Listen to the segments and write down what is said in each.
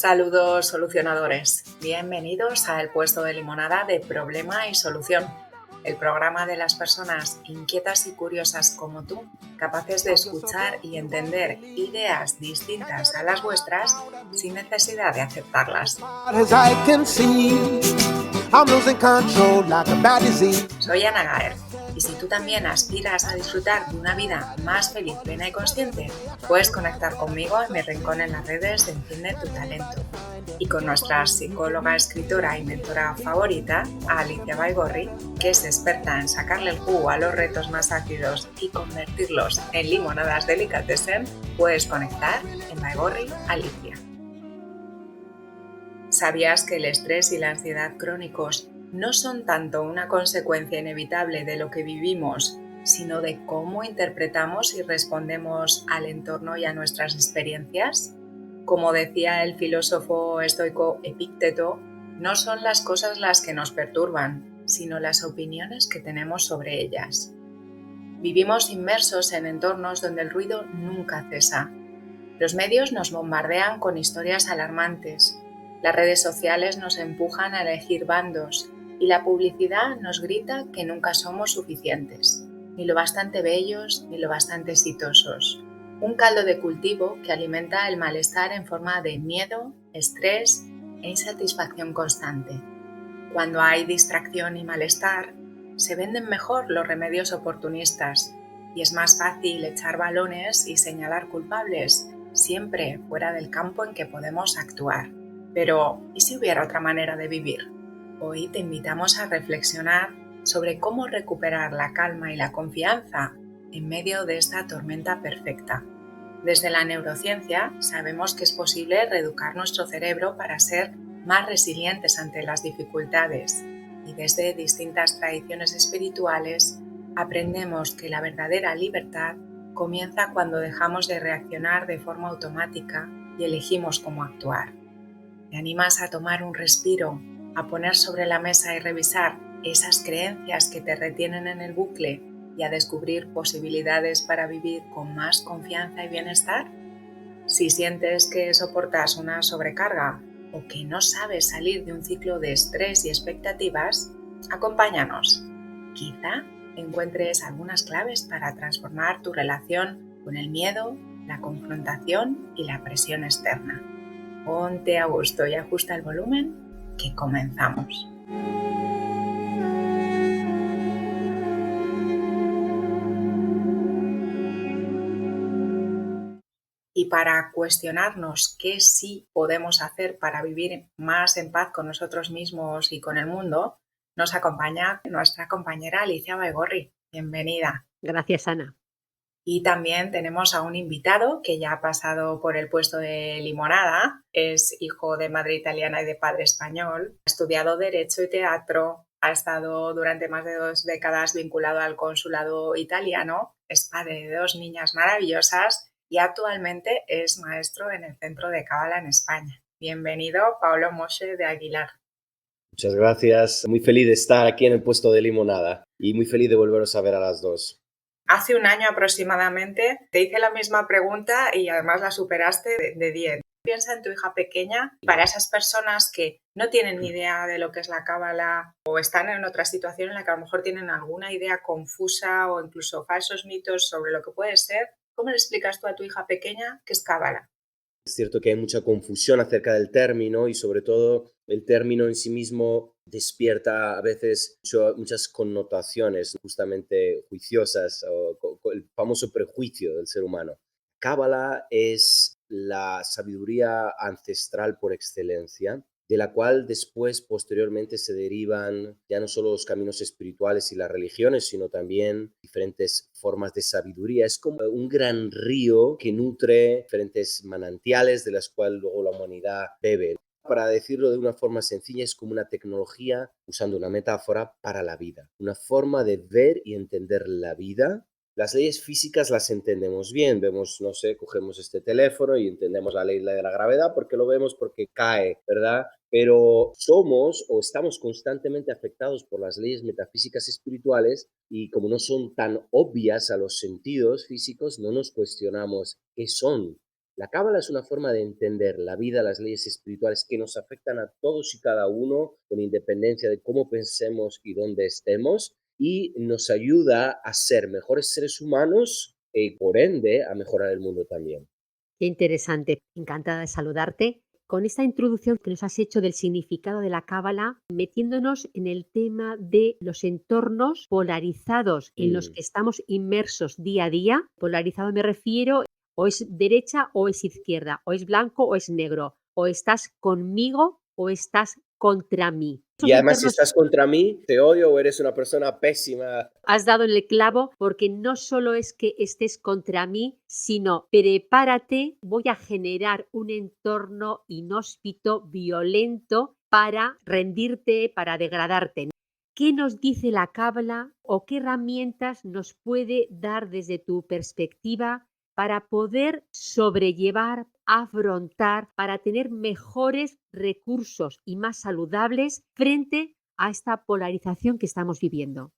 Saludos solucionadores, bienvenidos a El Puesto de Limonada de Problema y Solución, el programa de las personas inquietas y curiosas como tú, capaces de escuchar y entender ideas distintas a las vuestras sin necesidad de aceptarlas. Soy Ana Gaer. Y si tú también aspiras a disfrutar de una vida más feliz, plena y consciente, puedes conectar conmigo en mi rincón en las redes de Enciende tu Talento. Y con nuestra psicóloga, escritora y mentora favorita, Alicia Baigorri, que es experta en sacarle el jugo a los retos más ácidos y convertirlos en limonadas delicatessen, puedes conectar en Baigorri Alicia. ¿Sabías que el estrés y la ansiedad crónicos no son tanto una consecuencia inevitable de lo que vivimos, sino de cómo interpretamos y respondemos al entorno y a nuestras experiencias? Como decía el filósofo estoico Epicteto, no son las cosas las que nos perturban, sino las opiniones que tenemos sobre ellas. Vivimos inmersos en entornos donde el ruido nunca cesa. Los medios nos bombardean con historias alarmantes. Las redes sociales nos empujan a elegir bandos y la publicidad nos grita que nunca somos suficientes, ni lo bastante bellos ni lo bastante exitosos. Un caldo de cultivo que alimenta el malestar en forma de miedo, estrés e insatisfacción constante. Cuando hay distracción y malestar, se venden mejor los remedios oportunistas y es más fácil echar balones y señalar culpables, siempre fuera del campo en que podemos actuar. Pero, ¿y si hubiera otra manera de vivir? Hoy te invitamos a reflexionar sobre cómo recuperar la calma y la confianza en medio de esta tormenta perfecta. Desde la neurociencia sabemos que es posible reeducar nuestro cerebro para ser más resilientes ante las dificultades y desde distintas tradiciones espirituales aprendemos que la verdadera libertad comienza cuando dejamos de reaccionar de forma automática y elegimos cómo actuar. ¿Te animas a tomar un respiro, a poner sobre la mesa y revisar esas creencias que te retienen en el bucle y a descubrir posibilidades para vivir con más confianza y bienestar? Si sientes que soportas una sobrecarga o que no sabes salir de un ciclo de estrés y expectativas, acompáñanos. Quizá encuentres algunas claves para transformar tu relación con el miedo, la confrontación y la presión externa. Ponte a gusto y ajusta el volumen, que comenzamos. Y para cuestionarnos qué sí podemos hacer para vivir más en paz con nosotros mismos y con el mundo, nos acompaña nuestra compañera Alicia Baigorri. Bienvenida. Gracias, Ana. Y también tenemos a un invitado que ya ha pasado por el puesto de limonada. Es hijo de madre italiana y de padre español. Ha estudiado Derecho y Teatro. Ha estado durante más de 2 décadas vinculado al consulado italiano. Es padre de 2 niñas maravillosas y actualmente es maestro en el Centro de Cábala en España. Bienvenido, Paolo Moshe de Aguilar. Muchas gracias. Muy feliz de estar aquí en el puesto de limonada y muy feliz de volveros a ver a las dos. Hace un año aproximadamente te hice la misma pregunta y además la superaste de 10. Piensa en tu hija pequeña. Para esas personas que no tienen ni idea de lo que es la cábala o están en otra situación en la que a lo mejor tienen alguna idea confusa o incluso falsos mitos sobre lo que puede ser, ¿cómo le explicas tú a tu hija pequeña qué es cábala? Es cierto que hay mucha confusión acerca del término y sobre todo el término en sí mismo despierta a veces muchas connotaciones justamente juiciosas o el famoso prejuicio del ser humano. Cábala es la sabiduría ancestral por excelencia, de la cual después, posteriormente, se derivan ya no solo los caminos espirituales y las religiones, sino también diferentes formas de sabiduría. Es como un gran río que nutre diferentes manantiales de las cuales luego la humanidad bebe. Para decirlo de una forma sencilla, es como una tecnología, usando una metáfora, para la vida. Una forma de ver y entender la vida. Las leyes físicas las entendemos bien, vemos, no sé, cogemos este teléfono y entendemos la ley de la gravedad porque lo vemos porque cae, ¿verdad? Pero somos o estamos constantemente afectados por las leyes metafísicas espirituales y como no son tan obvias a los sentidos físicos, no nos cuestionamos qué son. La cábala es una forma de entender la vida, las leyes espirituales que nos afectan a todos y cada uno, con independencia de cómo pensemos y dónde estemos, y nos ayuda a ser mejores seres humanos y, por ende, a mejorar el mundo también. Qué interesante, encantada de saludarte. Con esta introducción que nos has hecho del significado de la cábala, metiéndonos en el tema de los entornos polarizados en los Mm. que estamos inmersos día a día. Polarizado me refiero, o es derecha o es izquierda, o es blanco o es negro, o estás conmigo o estás contra mí. Y Esos además, si entornos. estás contra mí, te odio o eres una persona pésima. Has dado en el clavo, porque no solo es que estés contra mí, sino prepárate, voy a generar un entorno inhóspito, violento, para rendirte, para degradarte. ¿Qué nos dice la cábala o qué herramientas nos puede dar desde tu perspectiva para poder sobrellevar, afrontar, para tener mejores recursos y más saludables frente a esta polarización que estamos viviendo?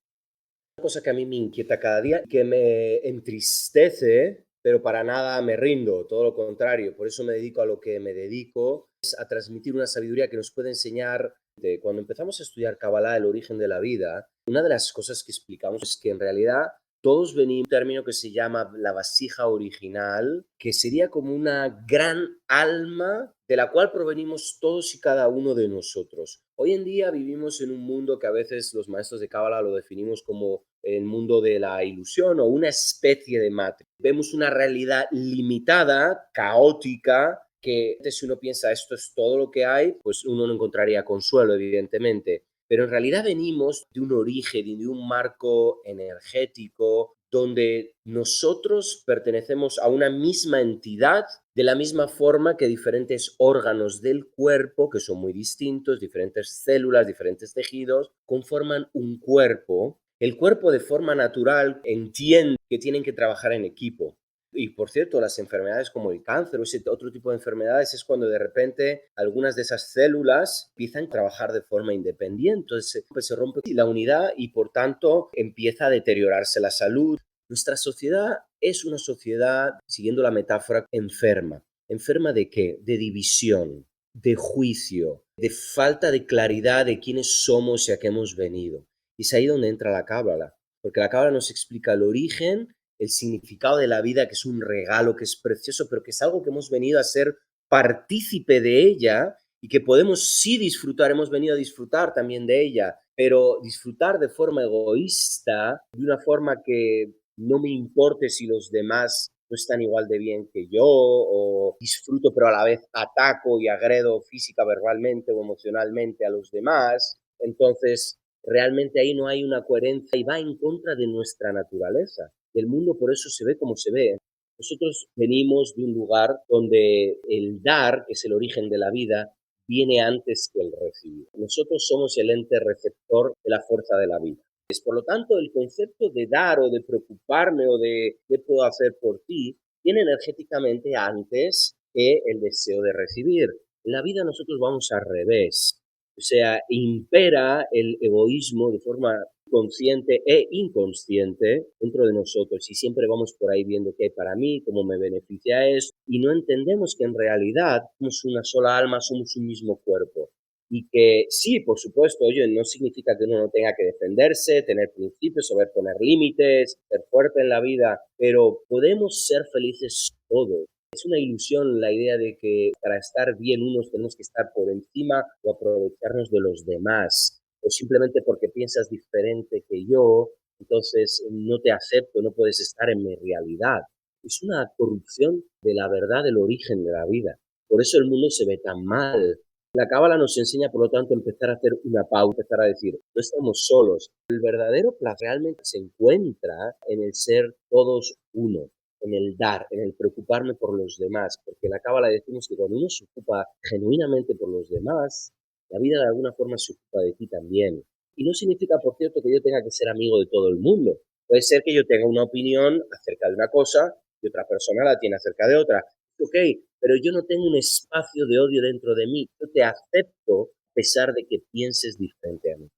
Cosa que a mí me inquieta cada día, que me entristece, pero para nada me rindo, todo lo contrario. Por eso me dedico a lo que me dedico, es a transmitir una sabiduría que nos puede enseñar. Cuando empezamos a estudiar Kabbalah, el origen de la vida, una de las cosas que explicamos es que en realidad todos venimos de un término que se llama la vasija original, que sería como una gran alma de la cual provenimos todos y cada uno de nosotros. Hoy en día vivimos en un mundo que a veces los maestros de Cábala lo definimos como el mundo de la ilusión o una especie de matrix. Vemos una realidad limitada, caótica, que si uno piensa esto es todo lo que hay, pues uno no encontraría consuelo, evidentemente. Pero en realidad venimos de un origen y de un marco energético donde nosotros pertenecemos a una misma entidad de la misma forma que diferentes órganos del cuerpo, que son muy distintos, diferentes células, diferentes tejidos, conforman un cuerpo. El cuerpo de forma natural entiende que tienen que trabajar en equipo. Y por cierto, las enfermedades como el cáncer o ese otro tipo de enfermedades es cuando de repente algunas de esas células empiezan a trabajar de forma independiente. Entonces pues, se rompe la unidad y por tanto empieza a deteriorarse la salud. Nuestra sociedad es una sociedad, siguiendo la metáfora, enferma. ¿Enferma de qué? De división, de juicio, de falta de claridad de quiénes somos y a qué hemos venido. Y es ahí donde entra la cábala, porque la cábala nos explica el origen, el significado de la vida, que es un regalo, que es precioso, pero que es algo que hemos venido a ser partícipe de ella y que podemos sí disfrutar, hemos venido a disfrutar también de ella, pero disfrutar de forma egoísta, de una forma que no me importe si los demás no están igual de bien que yo, o disfruto pero a la vez ataco y agredo física, verbalmente o emocionalmente a los demás. Entonces, realmente ahí no hay una coherencia y va en contra de nuestra naturaleza. El mundo por eso se ve como se ve. Nosotros venimos de un lugar donde el dar, que es el origen de la vida, viene antes que el recibir. Nosotros somos el ente receptor de la fuerza de la vida. Por lo tanto, el concepto de dar o de preocuparme o de qué puedo hacer por ti viene energéticamente antes que el deseo de recibir. En la vida nosotros vamos al revés. O sea, impera el egoísmo de forma consciente e inconsciente dentro de nosotros y siempre vamos por ahí viendo qué hay para mí, cómo me beneficia esto y no entendemos que en realidad somos una sola alma, somos un mismo cuerpo y que sí, por supuesto, oye, no significa que uno no tenga que defenderse, tener principios, saber poner límites, ser fuerte en la vida, pero podemos ser felices todos. Es una ilusión la idea de que para estar bien unos tenemos que estar por encima o aprovecharnos de los demás, o simplemente porque piensas diferente que yo, entonces no te acepto, no puedes estar en mi realidad. Es una corrupción de la verdad del origen de la vida. Por eso el mundo se ve tan mal. La cábala nos enseña, por lo tanto, a empezar a hacer una pausa, empezar a decir, no estamos solos. El verdadero placer realmente se encuentra en el ser todos uno, en el dar, en el preocuparme por los demás, porque en la cábala decimos que cuando uno se ocupa genuinamente por los demás, la vida de alguna forma se ocupa de ti también. Y no significa, por cierto, que yo tenga que ser amigo de todo el mundo. Puede ser que yo tenga una opinión acerca de una cosa y otra persona la tiene acerca de otra. Ok, pero yo no tengo un espacio de odio dentro de mí. Yo te acepto a pesar de que pienses diferente a mí.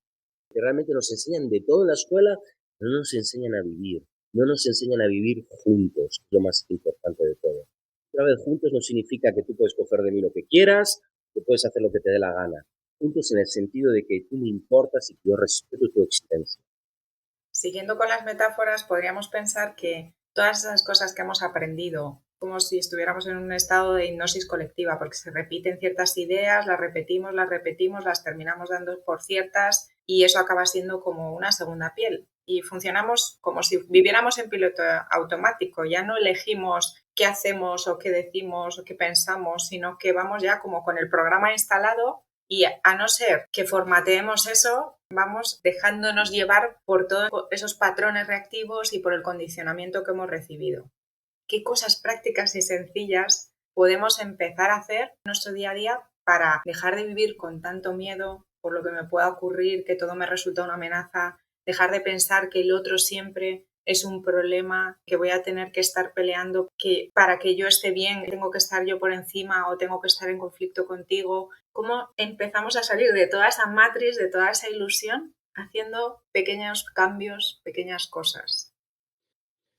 Que realmente nos enseñan de todo en la escuela, no nos enseñan a vivir. No nos enseñan a vivir juntos, lo más importante de todo. Una vez juntos no significa que tú puedes coger de mí lo que quieras, que puedes hacer lo que te dé la gana. Juntos en el sentido de que tú me importas y que yo respeto tu existencia. Siguiendo con las metáforas, podríamos pensar que todas esas cosas que hemos aprendido, como si estuviéramos en un estado de hipnosis colectiva, porque se repiten ciertas ideas, las repetimos, las terminamos dando por ciertas y eso acaba siendo como una segunda piel. Y funcionamos como si viviéramos en piloto automático, ya no elegimos qué hacemos o qué decimos o qué pensamos, sino que vamos ya como con el programa instalado y a no ser que formateemos eso, vamos dejándonos llevar por todos esos patrones reactivos y por el condicionamiento que hemos recibido. ¿Qué cosas prácticas y sencillas podemos empezar a hacer en nuestro día a día para dejar de vivir con tanto miedo por lo que me pueda ocurrir, que todo me resulta una amenaza, dejar de pensar que el otro siempre es un problema, que voy a tener que estar peleando, que para que yo esté bien tengo que estar yo por encima o tengo que estar en conflicto contigo? ¿Cómo empezamos a salir de toda esa matriz, de toda esa ilusión, haciendo pequeños cambios, pequeñas cosas?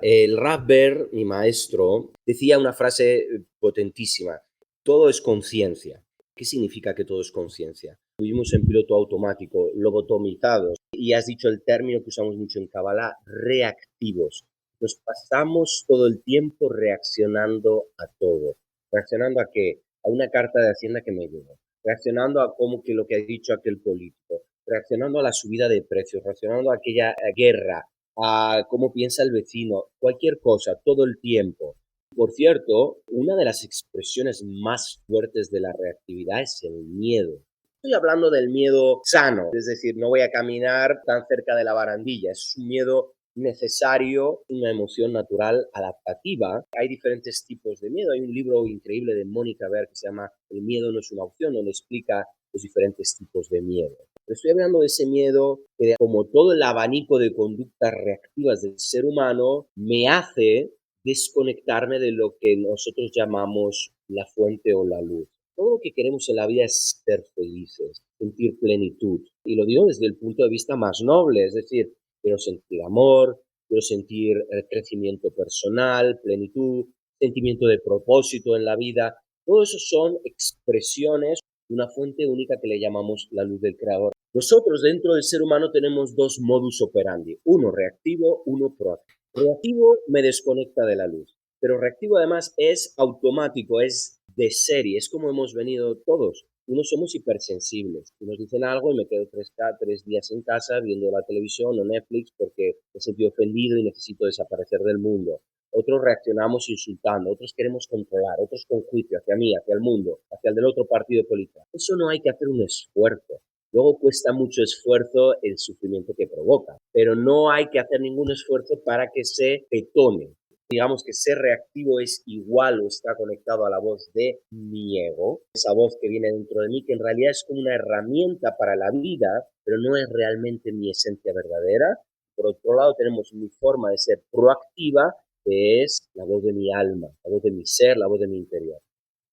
El Rapper, mi maestro, decía una frase potentísima: todo es conciencia. ¿Qué significa que todo es conciencia? Vivimos en piloto automático, lobotomizados, y has dicho el término que usamos mucho en Kabbalah, reactivos. Nos pasamos todo el tiempo reaccionando a todo. ¿Reaccionando a qué? A una carta de Hacienda que me llegó. Reaccionando a cómo que lo que ha dicho aquel político. Reaccionando a la subida de precios. Reaccionando a aquella guerra, a cómo piensa el vecino, cualquier cosa, todo el tiempo. Por cierto, una de las expresiones más fuertes de la reactividad es el miedo. Estoy hablando del miedo sano, es decir, no voy a caminar tan cerca de la barandilla. Es un miedo necesario, una emoción natural adaptativa. Hay diferentes tipos de miedo. Hay un libro increíble de Mónica Berg que se llama El miedo no es una opción, donde explica los diferentes tipos de miedo. Pero estoy hablando de ese miedo que, como todo el abanico de conductas reactivas del ser humano, me hace desconectarme de lo que nosotros llamamos la fuente o la luz. Todo lo que queremos en la vida es ser felices, sentir plenitud. Y lo digo desde el punto de vista más noble, es decir, quiero sentir amor, quiero sentir crecimiento personal, plenitud, sentimiento de propósito en la vida. Todo eso son expresiones de una fuente única que le llamamos la luz del creador. Nosotros dentro del ser humano tenemos dos modus operandi, uno reactivo, uno proactivo. Reactivo me desconecta de la luz, pero reactivo además es automático, es de serie, es como hemos venido todos. Unos somos hipersensibles y nos dicen algo y me quedo tres días en casa viendo la televisión o Netflix porque me he sentido ofendido y necesito desaparecer del mundo. Otros reaccionamos insultando, otros queremos controlar, otros con juicio hacia mí, hacia el mundo, hacia el del otro partido político. Eso no hay que hacer un esfuerzo. Luego cuesta mucho esfuerzo el sufrimiento que provoca, pero no hay que hacer ningún esfuerzo para que se detone. Digamos que ser reactivo es igual o está conectado a la voz de mi ego, esa voz que viene dentro de mí, que en realidad es como una herramienta para la vida, pero no es realmente mi esencia verdadera. Por otro lado, tenemos mi forma de ser proactiva, que es la voz de mi alma, la voz de mi ser, la voz de mi interior.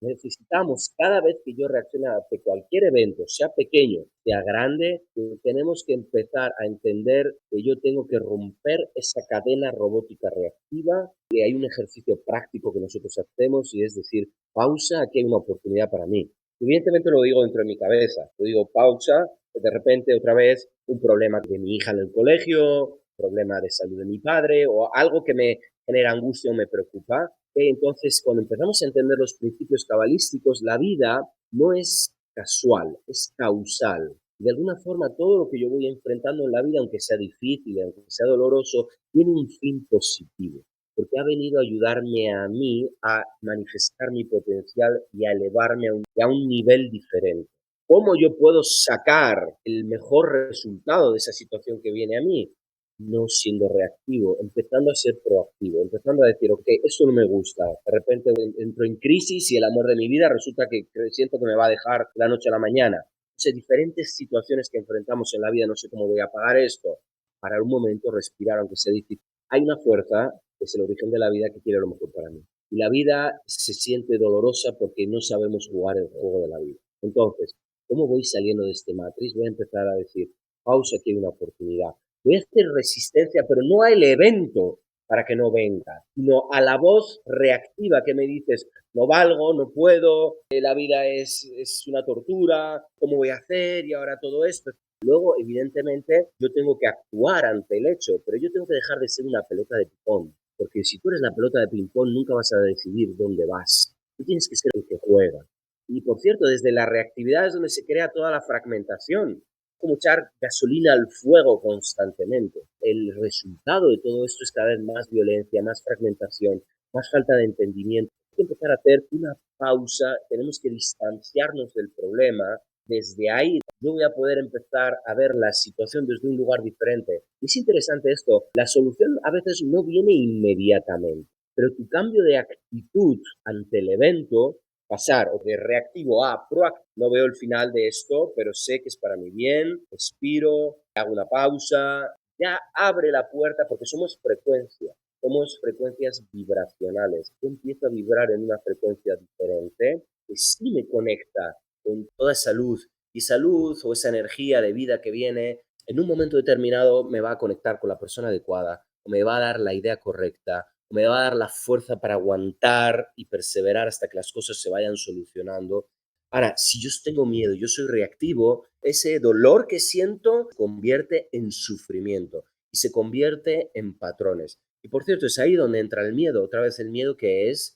Necesitamos, cada vez que yo reaccione ante cualquier evento, sea pequeño, sea grande, tenemos que empezar a entender que yo tengo que romper esa cadena robótica reactiva, que hay un ejercicio práctico que nosotros hacemos y es decir, pausa, aquí hay una oportunidad para mí. Evidentemente lo digo dentro de mi cabeza, yo digo pausa, de repente otra vez un problema de mi hija en el colegio, problema de salud de mi padre o algo que me genera angustia o me preocupa. Entonces, cuando empezamos a entender los principios cabalísticos, la vida no es casual, es causal. De alguna forma, todo lo que yo voy enfrentando en la vida, aunque sea difícil, aunque sea doloroso, tiene un fin positivo, porque ha venido a ayudarme a mí a manifestar mi potencial y a elevarme a un nivel diferente. ¿Cómo yo puedo sacar el mejor resultado de esa situación que viene a mí? No siendo reactivo, empezando a ser proactivo, empezando a decir, ok, esto no me gusta, de repente entro en crisis y el amor de mi vida resulta que siento que me va a dejar de la noche a la mañana. O sea, diferentes situaciones que enfrentamos en la vida, no sé cómo voy a pagar esto, para un momento respirar, aunque sea difícil. Hay una fuerza, que es el origen de la vida, que quiere lo mejor para mí. Y la vida se siente dolorosa porque no sabemos jugar el juego de la vida. Entonces, ¿cómo voy saliendo de este matriz? Voy a empezar a decir, pausa, aquí hay una oportunidad. Voy a hacer resistencia, pero no al evento para que no venga, sino a la voz reactiva que me dices, no valgo, no puedo, la vida es una tortura, ¿cómo voy a hacer? Y ahora todo esto. Luego, evidentemente, yo tengo que actuar ante el hecho, pero yo tengo que dejar de ser una pelota de ping-pong, porque si tú eres la pelota de ping-pong, nunca vas a decidir dónde vas. Tú tienes que ser el que juega. Y por cierto, desde la reactividad es donde se crea toda la fragmentación, como echar gasolina al fuego constantemente. El resultado de todo esto es cada vez más violencia, más fragmentación, más falta de entendimiento. Hay que empezar a hacer una pausa, tenemos que distanciarnos del problema. Desde ahí yo voy a poder empezar a ver la situación desde un lugar diferente. Y es interesante esto, la solución a veces no viene inmediatamente, pero tu cambio de actitud ante el evento, pasar de reactivo a proactivo, no veo el final de esto, pero sé que es para mi bien, respiro, hago una pausa, ya abre la puerta porque somos frecuencias vibracionales. Yo empiezo a vibrar en una frecuencia diferente que sí me conecta con toda esa luz. Y esa luz o esa energía de vida que viene, en un momento determinado me va a conectar con la persona adecuada, o me va a dar la idea correcta, o me va a dar la fuerza para aguantar y perseverar hasta que las cosas se vayan solucionando. Ahora, si yo tengo miedo, yo soy reactivo, ese dolor que siento se convierte en sufrimiento y se convierte en patrones. Y por cierto, es ahí donde entra el miedo, otra vez el miedo que es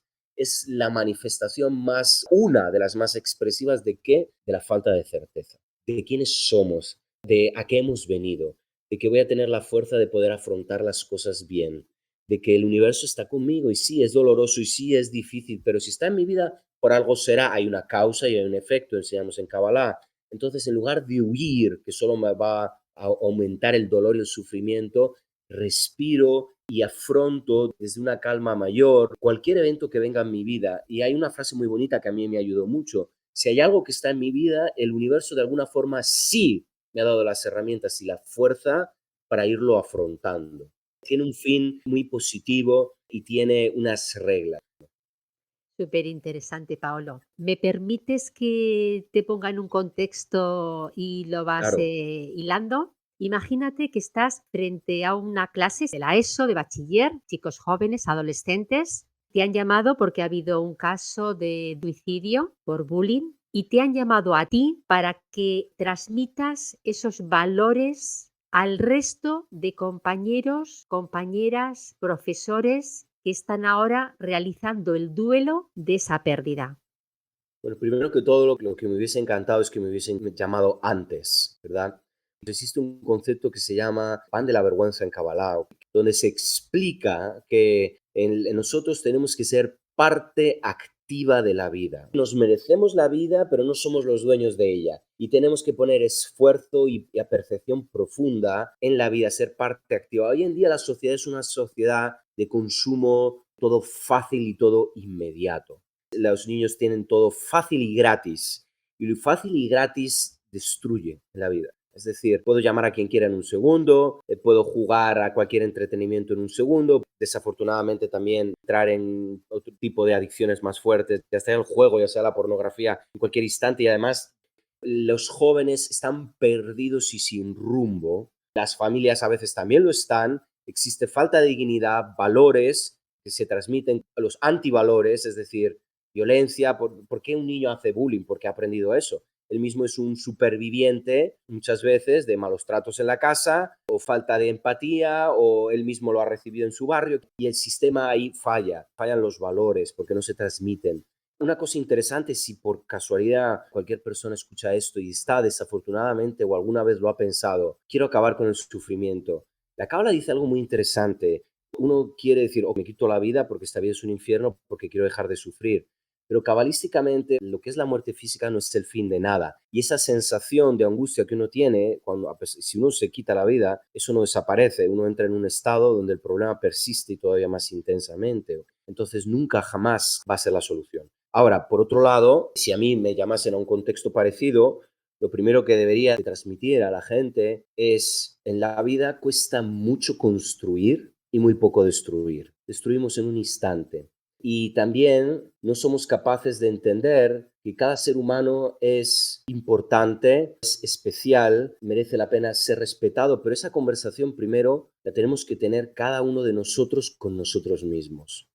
la manifestación una de las más expresivas de qué, de la falta de certeza, de quiénes somos, de a qué hemos venido, de que voy a tener la fuerza de poder afrontar las cosas bien, de que el universo está conmigo y sí, es doloroso y sí, es difícil, pero si está en mi vida, por algo será, hay una causa y hay un efecto, enseñamos en Kabbalah. Entonces, en lugar de huir, que solo me va a aumentar el dolor y el sufrimiento, respiro y afronto desde una calma mayor cualquier evento que venga en mi vida. Y hay una frase muy bonita que a mí me ayudó mucho. Si hay algo que está en mi vida, el universo de alguna forma sí me ha dado las herramientas y la fuerza para irlo afrontando. Tiene un fin muy positivo y tiene unas reglas. Súper interesante, Paolo. ¿Me permites que te ponga en un contexto y lo vas Claro. hilando? Imagínate que estás frente a una clase de la ESO, de bachiller, chicos jóvenes, adolescentes. Te han llamado porque ha habido un caso de suicidio por bullying y te han llamado a ti para que transmitas esos valores al resto de compañeros, compañeras, profesores que están ahora realizando el duelo de esa pérdida. Bueno, primero que todo, lo que me hubiese encantado es que me hubiesen llamado antes, ¿verdad? Existe un concepto que se llama pan de la vergüenza en Kabbalah, donde se explica que en nosotros tenemos que ser parte activa de la vida. Nos merecemos la vida, pero no somos los dueños de ella. Y tenemos que poner esfuerzo y a percepción profunda en la vida, ser parte activa. Hoy en día la sociedad es una sociedad de consumo, todo fácil y todo inmediato. Los niños tienen todo fácil y gratis. Y lo fácil y gratis destruye la vida. Es decir, puedo llamar a quien quiera en un segundo, puedo jugar a cualquier entretenimiento en un segundo. Desafortunadamente también entrar en otro tipo de adicciones más fuertes, ya sea el juego, ya sea la pornografía, en cualquier instante. Y además los jóvenes están perdidos y sin rumbo. Las familias a veces también lo están. Existe falta de dignidad, valores que se transmiten, los antivalores, es decir, violencia. ¿Por qué un niño hace bullying? Porque ha aprendido eso. Él mismo es un superviviente muchas veces de malos tratos en la casa o falta de empatía o él mismo lo ha recibido en su barrio y el sistema ahí fallan los valores porque no se transmiten. Una cosa interesante, si por casualidad cualquier persona escucha esto y está desafortunadamente o alguna vez lo ha pensado, quiero acabar con el sufrimiento. La Cábala dice algo muy interesante. Uno quiere decir, me quito la vida porque esta vida es un infierno porque quiero dejar de sufrir. Pero cabalísticamente lo que es la muerte física no es el fin de nada. Y esa sensación de angustia que uno tiene, si uno se quita la vida, eso no desaparece. Uno entra en un estado donde el problema persiste y todavía más intensamente. Entonces nunca jamás va a ser la solución. Ahora, por otro lado, si a mí me llamasen a un contexto parecido, lo primero que debería transmitir a la gente es, en la vida cuesta mucho construir y muy poco destruir. Destruimos en un instante. Y también no somos capaces de entender que cada ser humano es importante, es especial, merece la pena ser respetado, pero esa conversación primero la tenemos que tener cada uno de nosotros con nosotros mismos.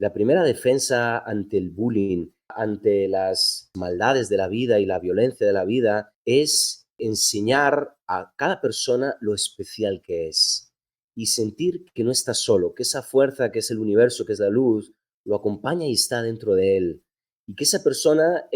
La primera defensa ante el bullying, ante las maldades de la vida y la violencia de la vida, es enseñar a cada persona lo especial que es y sentir que no está solo, que esa fuerza que es el universo, que es la luz, lo acompaña y está dentro de él. Y que esa persona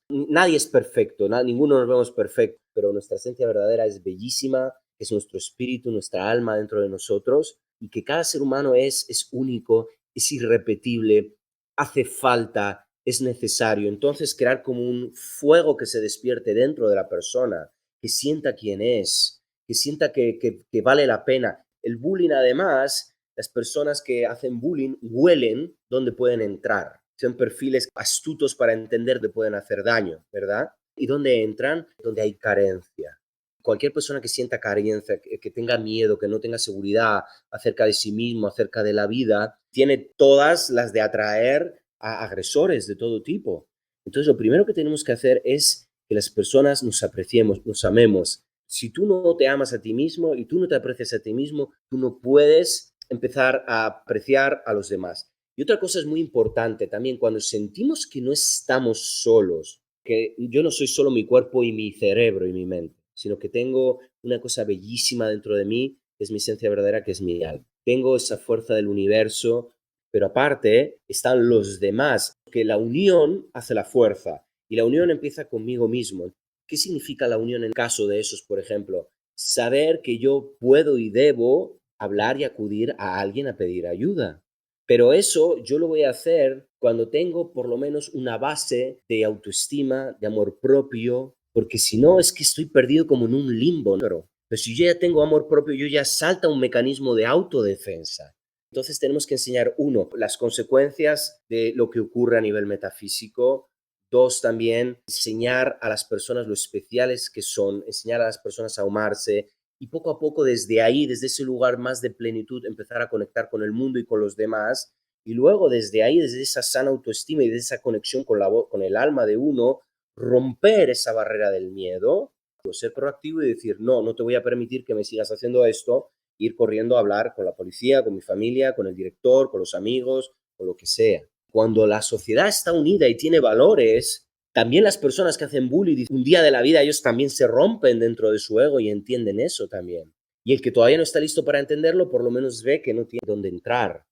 nadie es perfecto, ninguno nos vemos perfecto, pero nuestra esencia verdadera es bellísima, es nuestro espíritu, nuestra alma dentro de nosotros, y que cada ser humano es único, es irrepetible, hace falta, es necesario. Entonces crear como un fuego que se despierte dentro de la persona, que sienta quién es, que sienta que vale la pena. El bullying, además, las personas que hacen bullying huelen dónde pueden entrar. Son perfiles astutos para entender que pueden hacer daño, ¿verdad? ¿Y dónde entran? Donde hay carencia. Cualquier persona que sienta carencia, que tenga miedo, que no tenga seguridad acerca de sí mismo, acerca de la vida, tiene todas las de atraer a agresores de todo tipo. Entonces, lo primero que tenemos que hacer es que las personas nos apreciemos, nos amemos. Si tú no te amas a ti mismo y tú no te aprecias a ti mismo, tú no puedes empezar a apreciar a los demás. Y otra cosa es muy importante también, cuando sentimos que no estamos solos, que yo no soy solo mi cuerpo y mi cerebro y mi mente, sino que tengo una cosa bellísima dentro de mí, que es mi esencia verdadera, que es mi alma. Tengo esa fuerza del universo, pero aparte están los demás, que la unión hace la fuerza y la unión empieza conmigo mismo. ¿Qué significa la unión en caso de esos, por ejemplo? Saber que yo puedo y debo hablar y acudir a alguien a pedir ayuda. Pero eso yo lo voy a hacer cuando tengo por lo menos una base de autoestima, de amor propio, porque si no es que estoy perdido como en un limbo, ¿no? Pero si yo ya tengo amor propio, yo ya salta un mecanismo de autodefensa. Entonces tenemos que enseñar, uno, las consecuencias de lo que ocurre a nivel metafísico. Dos, también enseñar a las personas lo especiales que son, enseñar a las personas a amarse y poco a poco desde ahí, desde ese lugar más de plenitud, empezar a conectar con el mundo y con los demás. Y luego desde ahí, desde esa sana autoestima y de esa conexión con con el alma de uno, romper esa barrera del miedo, ser proactivo y decir, no, no te voy a permitir que me sigas haciendo esto, ir corriendo a hablar con la policía, con mi familia, con el director, con los amigos, con lo que sea. Cuando la sociedad está unida y tiene valores, también las personas que hacen bullying, un día de la vida ellos también se rompen dentro de su ego y entienden eso también. Y el que todavía no está listo para entenderlo, por lo menos ve que no tiene dónde entrar.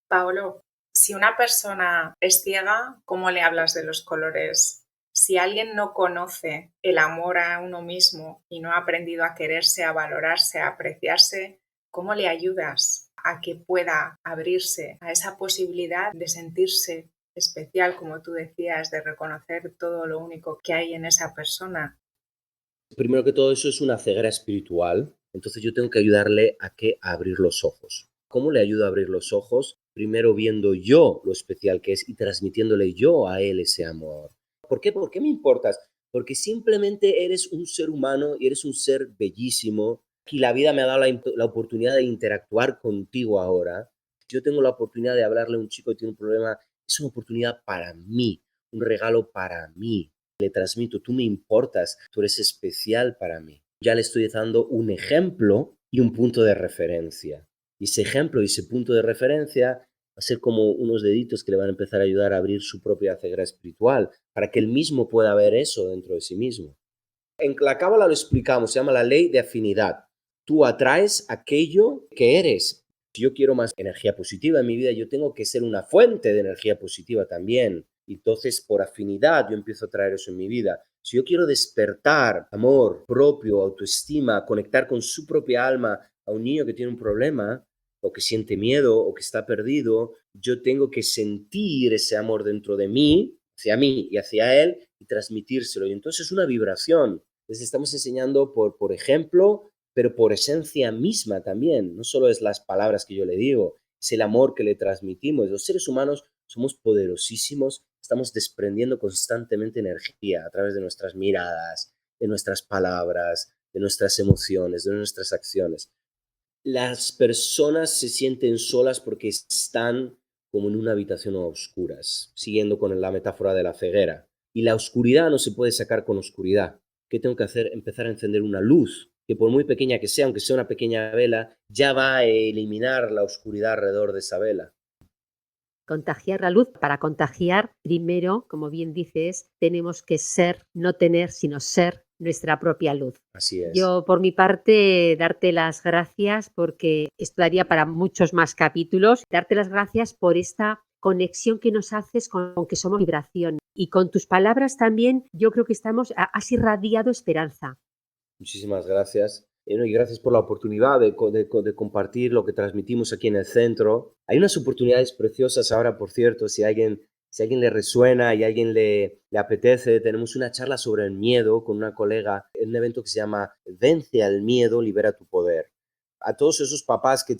Paolo, si una persona es ciega, ¿cómo le hablas de los colores? Si alguien no conoce el amor a uno mismo y no ha aprendido a quererse, a valorarse, a apreciarse, ¿cómo le ayudas a que pueda abrirse a esa posibilidad de sentirse especial, como tú decías, de reconocer todo lo único que hay en esa persona? Primero que todo, eso es una ceguera espiritual. Entonces yo tengo que ayudarle a abrir los ojos. ¿Cómo le ayudo a abrir los ojos? Primero viendo yo lo especial que es y transmitiéndole yo a él ese amor. ¿Por qué? ¿Por qué me importas? Porque simplemente eres un ser humano y eres un ser bellísimo y la vida me ha dado la oportunidad de interactuar contigo ahora. Yo tengo la oportunidad de hablarle a un chico que tiene un problema. Es una oportunidad para mí, un regalo para mí. Le transmito, tú me importas, tú eres especial para mí. Ya le estoy dando un ejemplo y un punto de referencia. Y ese ejemplo y ese punto de referencia va a ser como unos deditos que le van a empezar a ayudar a abrir su propia ceguera espiritual, para que él mismo pueda ver eso dentro de sí mismo. En la Cábala lo explicamos, se llama la ley de afinidad. Tú atraes aquello que eres. Si yo quiero más energía positiva en mi vida, yo tengo que ser una fuente de energía positiva también. Entonces, por afinidad, yo empiezo a traer eso en mi vida. Si yo quiero despertar amor propio, autoestima, conectar con su propia alma a un niño que tiene un problema, o que siente miedo, o que está perdido, yo tengo que sentir ese amor dentro de mí y hacia él, y transmitírselo. Y entonces es una vibración. Les estamos enseñando por ejemplo, pero por esencia misma también. No solo es las palabras que yo le digo, es el amor que le transmitimos. Los seres humanos somos poderosísimos, estamos desprendiendo constantemente energía a través de nuestras miradas, de nuestras palabras, de nuestras emociones, de nuestras acciones. Las personas se sienten solas porque están como en una habitación a oscuras, siguiendo con la metáfora de la ceguera. Y la oscuridad no se puede sacar con oscuridad. ¿Qué tengo que hacer? Empezar a encender una luz, que por muy pequeña que sea, aunque sea una pequeña vela, ya va a eliminar la oscuridad alrededor de esa vela. contagiar la luz. Para contagiar, primero, como bien dices, tenemos que ser, no tener, sino ser nuestra propia luz. Así es. Yo, por mi parte, darte las gracias porque esto daría para muchos más capítulos. Darte las gracias por esta conexión que nos haces con que somos vibración. Y con tus palabras también yo creo que has irradiado esperanza. Muchísimas gracias. Y gracias por la oportunidad de compartir lo que transmitimos aquí en el centro. Hay unas oportunidades preciosas ahora, por cierto, si a alguien le resuena y a alguien le apetece, tenemos una charla sobre el miedo con una colega en un evento que se llama Vence al miedo, libera tu poder. A todos esos papás que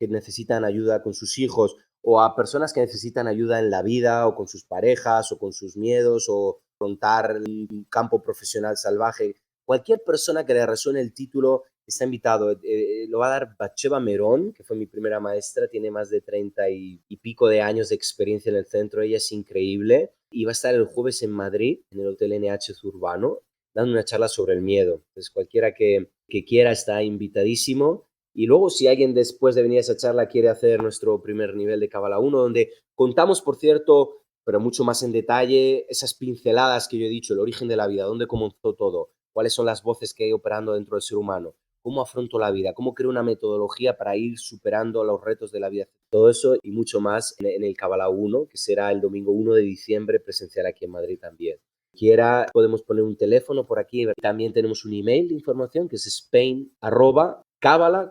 necesitan ayuda con sus hijos, o a personas que necesitan ayuda en la vida o con sus parejas o con sus miedos o afrontar un campo profesional salvaje. Cualquier persona que le resuene el título está invitado. Lo va a dar Batsheva Merón, que fue mi primera maestra, tiene más de 30 y pico de años de experiencia en el centro, ella es increíble. Y va a estar el jueves en Madrid, en el Hotel NH Zurbano, dando una charla sobre el miedo. Entonces cualquiera que quiera está invitadísimo. Y luego, si alguien después de venir a esa charla quiere hacer nuestro primer nivel de Kabbalah 1, donde contamos, por cierto, pero mucho más en detalle, esas pinceladas que yo he dicho, el origen de la vida, dónde comenzó todo, cuáles son las voces que hay operando dentro del ser humano, cómo afronto la vida, cómo creo una metodología para ir superando los retos de la vida. Todo eso y mucho más en el Kabbalah 1, que será el domingo 1 de diciembre, presencial aquí en Madrid también. Quiera, podemos poner un teléfono por aquí. También tenemos un email de información que es spain@kabbalah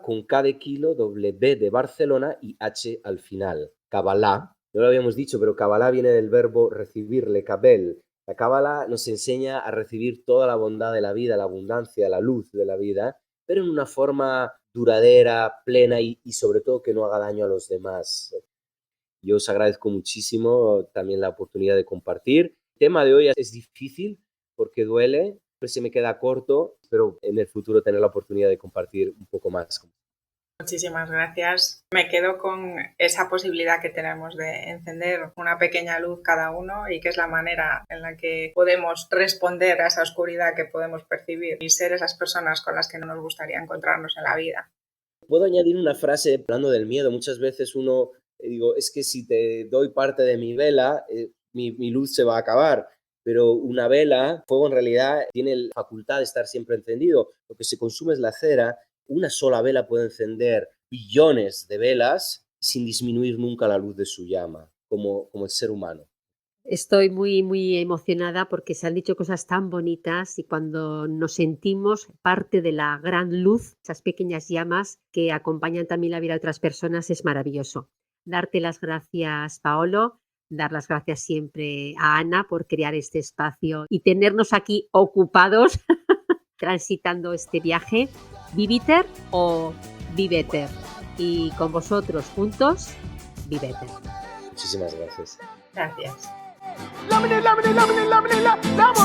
con K de kilo, W de Barcelona y H al final. Kabbalah, no lo habíamos dicho, pero Kabbalah viene del verbo recibir, lekabel. La Kabbalah nos enseña a recibir toda la bondad de la vida, la abundancia, la luz de la vida, pero en una forma duradera, plena y sobre todo que no haga daño a los demás. Yo os agradezco muchísimo también la oportunidad de compartir. El tema de hoy es difícil porque duele, pues se me queda corto, pero en el futuro tener la oportunidad de compartir un poco más. Muchísimas gracias. Me quedo con esa posibilidad que tenemos de encender una pequeña luz cada uno y que es la manera en la que podemos responder a esa oscuridad que podemos percibir y ser esas personas con las que no nos gustaría encontrarnos en la vida. Puedo añadir una frase hablando del miedo. Muchas veces digo, es que si te doy parte de mi vela, mi luz se va a acabar. Pero una vela, fuego en realidad tiene la facultad de estar siempre encendido. Lo que se consume es la cera. Una sola vela puede encender billones de velas sin disminuir nunca la luz de su llama, como el ser humano. Estoy muy, muy emocionada porque se han dicho cosas tan bonitas y cuando nos sentimos parte de la gran luz, esas pequeñas llamas que acompañan también la vida de otras personas, es maravilloso. Darte las gracias, Paolo, dar las gracias siempre a Ana por crear este espacio y tenernos aquí ocupados transitando este viaje. Viviter o Viveter. Y con vosotros juntos, Viveter. Muchísimas gracias. Gracias. Lámine, lámine, lámine, lámine, lámine.